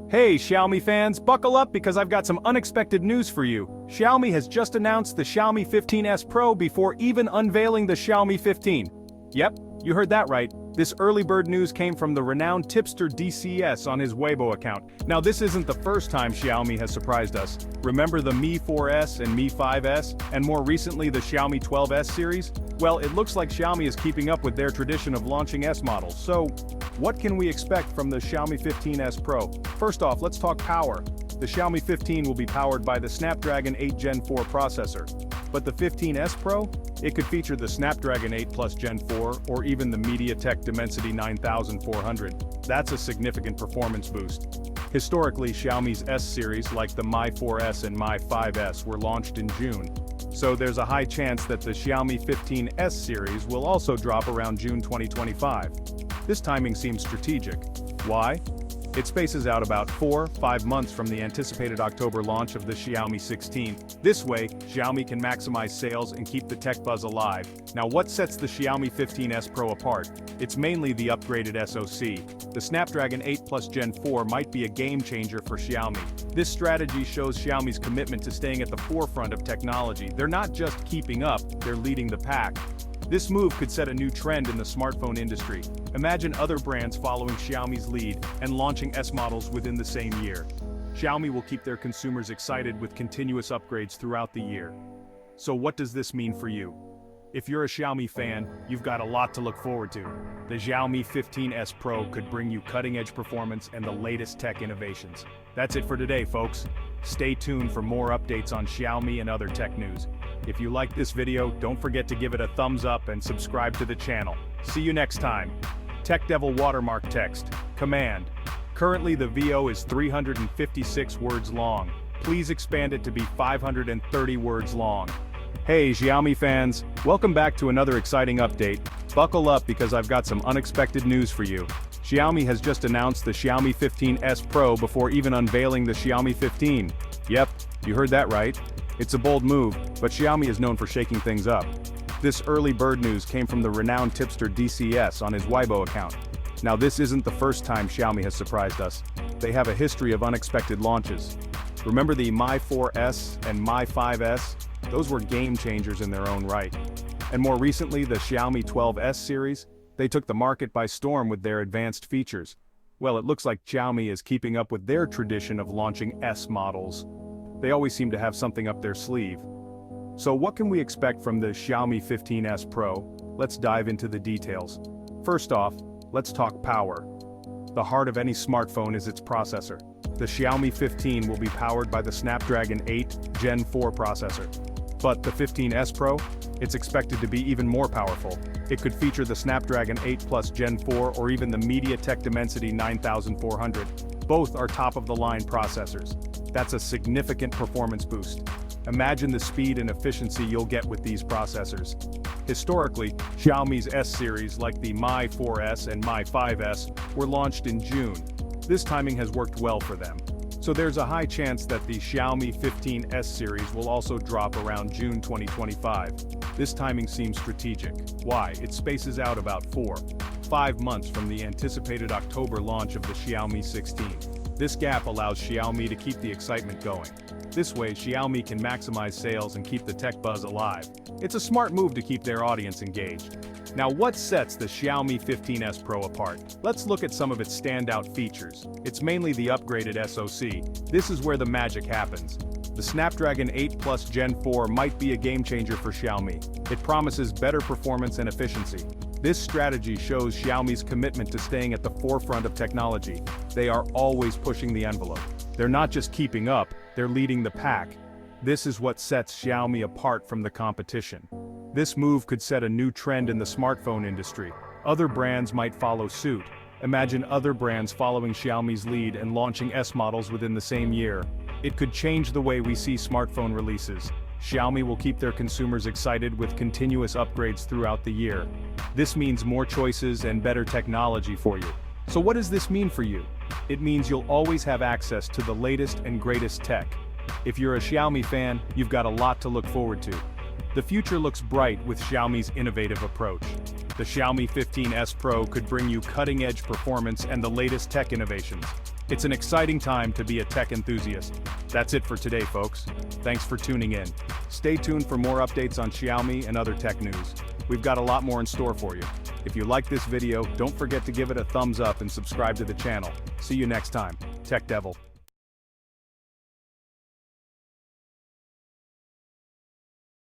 Hey Xiaomi fans, buckle up because I've got some unexpected news for you. Xiaomi has just announced the Xiaomi 15S Pro before even unveiling the Xiaomi 15. Yep, you heard that right. This early bird news came from the renowned tipster DCS on his Weibo account. Now this isn't the first time Xiaomi has surprised us. Remember the Mi 4S and Mi 5S, and more recently the Xiaomi 12S series? Well, it looks like Xiaomi is keeping up with their tradition of launching S models. So, what can we expect from the Xiaomi 15S Pro? First off, let's talk power. The Xiaomi 15 will be powered by the Snapdragon 8 Gen 4 processor. But the 15S Pro? It could feature the Snapdragon 8 Plus Gen 4 or even the MediaTek Dimensity 9400. That's a significant performance boost. Historically, Xiaomi's S series like the Mi 4S and Mi 5S were launched in June. So there's a high chance that the Xiaomi 15S series will also drop around June 2025. This timing seems strategic. Why? It spaces out about 4-5 months from the anticipated October launch of the Xiaomi 16. This way, Xiaomi can maximize sales and keep the tech buzz alive. Now what sets the Xiaomi 15S Pro apart? It's mainly the upgraded SoC. The Snapdragon 8 Plus Gen 4 might be a game changer for Xiaomi. This strategy shows Xiaomi's commitment to staying at the forefront of technology. They're not just keeping up, they're leading the pack. This move could set a new trend in the smartphone industry. Imagine other brands following Xiaomi's lead and launching S models within the same year. Xiaomi will keep their consumers excited with continuous upgrades throughout the year. So what does this mean for you? If you're a Xiaomi fan, you've got a lot to look forward to. The Xiaomi 15S Pro could bring you cutting-edge performance and the latest tech innovations. That's it for today, folks. Stay tuned for more updates on Xiaomi and other tech news. If you liked this video, don't forget to give it a thumbs up and subscribe to the channel. See you next time. TechDevil watermark text. Command. Currently the VO is 356 words long. Please expand it to be 530 words long. Hey Xiaomi fans, welcome back to another exciting update. Buckle up because I've got some unexpected news for you. Xiaomi has just announced the Xiaomi 15S Pro before even unveiling the Xiaomi 15. Yep, you heard that right. It's a bold move, but Xiaomi is known for shaking things up. This early bird news came from the renowned tipster DCS on his Weibo account. Now this isn't the first time Xiaomi has surprised us. They have a history of unexpected launches. Remember the Mi 4S and Mi 5S? Those were game changers in their own right. And more recently, the Xiaomi 12S series? They took the market by storm with their advanced features. Well, it looks like Xiaomi is keeping up with their tradition of launching S models. They always seem to have something up their sleeve. So what can we expect from the Xiaomi 15S Pro? Let's dive into the details. First off, let's talk power. The heart of any smartphone is its processor. The Xiaomi 15 will be powered by the Snapdragon 8 Gen 4 processor. But the 15S Pro? It's expected to be even more powerful. It could feature the Snapdragon 8 Plus Gen 4 or even the MediaTek Dimensity 9400. Both are top-of-the-line processors. That's a significant performance boost. Imagine the speed and efficiency you'll get with these processors. Historically, Xiaomi's S series like the Mi 4S and Mi 5S were launched in June. This timing has worked well for them. So there's a high chance that the Xiaomi 15S series will also drop around June 2025. This timing seems strategic. Why? It spaces out about 4-5 months from the anticipated October launch of the Xiaomi 16. This gap allows Xiaomi to keep the excitement going. This way, Xiaomi can maximize sales and keep the tech buzz alive. It's a smart move to keep their audience engaged. Now what sets the Xiaomi 15S Pro apart? Let's look at some of its standout features. It's mainly the upgraded SoC. This is where the magic happens. The Snapdragon 8 Plus Gen 4 might be a game changer for Xiaomi. It promises better performance and efficiency. This strategy shows Xiaomi's commitment to staying at the forefront of technology. They are always pushing the envelope. They're not just keeping up, they're leading the pack. This is what sets Xiaomi apart from the competition. This move could set a new trend in the smartphone industry. Other brands might follow suit. Imagine other brands following Xiaomi's lead and launching S models within the same year. It could change the way we see smartphone releases. Xiaomi will keep their consumers excited with continuous upgrades throughout the year. This means more choices and better technology for you. So what does this mean for you? It means you'll always have access to the latest and greatest tech. If you're a Xiaomi fan, you've got a lot to look forward to. The future looks bright with Xiaomi's innovative approach. The Xiaomi 15S Pro could bring you cutting-edge performance and the latest tech innovations. It's an exciting time to be a tech enthusiast. That's it for today, folks. Thanks for tuning in. Stay tuned for more updates on Xiaomi and other tech news. We've got a lot more in store for you. If you like this video, don't forget to give it a thumbs up and subscribe to the channel. See you next time. TechDevil.